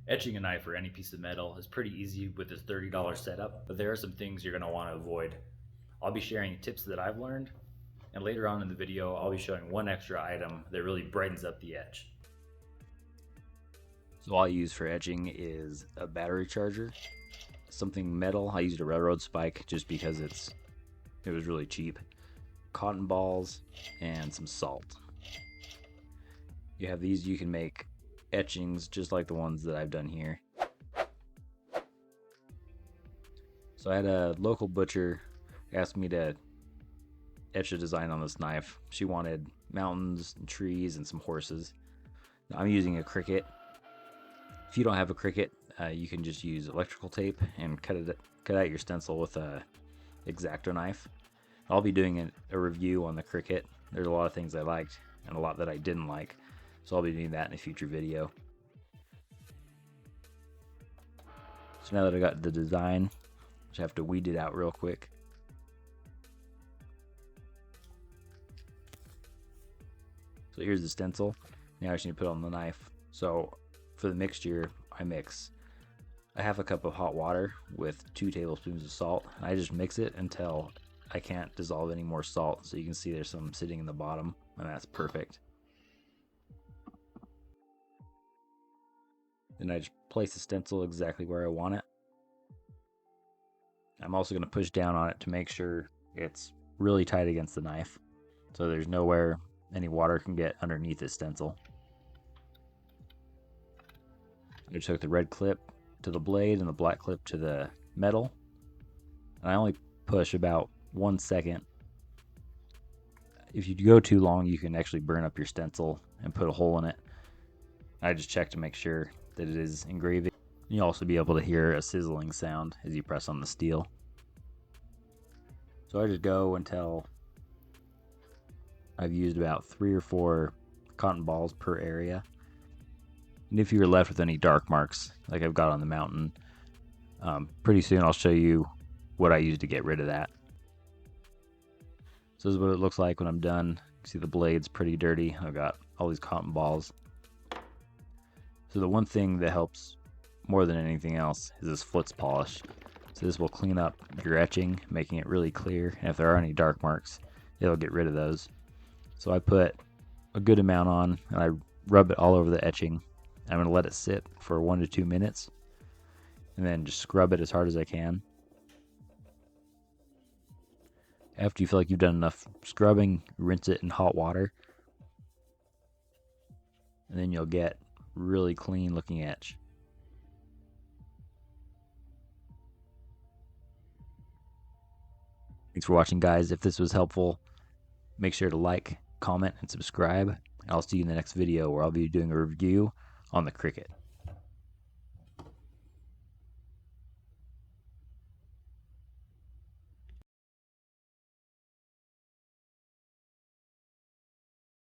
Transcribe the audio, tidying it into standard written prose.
Etching a knife or any piece of metal is pretty easy with this $30 setup, but there are some things you're going to want to avoid. I'll be sharing tips that I've learned, and later on in the video I'll be showing one extra item that really brightens up the etch. So all I use for etching is a battery charger, something metal. I used a railroad spike just because it was really cheap, cotton balls, and some salt. You have these, you can make etchings just like the ones that I've done here. So I had a local butcher ask me to etch a design on this knife. She wanted mountains and trees and some horses. Now, I'm using a Cricut. If you don't have a Cricut, you can just use electrical tape and cut out your stencil with a X-Acto knife. I'll be doing a review on the Cricut. There's a lot of things I liked and a lot that I didn't like, so I'll be doing that in a future video. So now that I got the design, just have to weed it out real quick. So here's the stencil. Now I just need to put it on the knife. So for the mixture, I mix a half a cup of hot water with 2 tablespoons of salt. And I just mix it until I can't dissolve any more salt. So you can see there's some sitting in the bottom, and that's perfect. Then I just place the stencil exactly where I want it. I'm also going to push down on it to make sure it's really tight against the knife, so there's nowhere any water can get underneath the stencil. I just took the red clip to the blade and the black clip to the metal, and I only push about 1 second. If you go too long, you can actually burn up your stencil and put a hole in it. I just check to make sure that it is engraving. You'll also be able to hear a sizzling sound as you press on the steel. So I just go until I've used about 3 or 4 cotton balls per area. And if you're left with any dark marks, like I've got on the mountain, pretty soon I'll show you what I use to get rid of that. So this is what it looks like when I'm done. You can see the blade's pretty dirty. I've got all these cotton balls. So the one thing that helps more than anything else is this flitz polish. So this will clean up your etching, making it really clear. And if there are any dark marks, it'll get rid of those. So I put a good amount on, and I rub it all over the etching. I'm going to let it sit for 1 to 2 minutes, and then just scrub it as hard as I can. After you feel like you've done enough scrubbing, rinse it in hot water, and then you'll get really clean looking etch. Thanks for watching, guys. If this was helpful, make sure to like, comment, and subscribe. I'll see you in the next video where I'll be doing a review on the Cricut.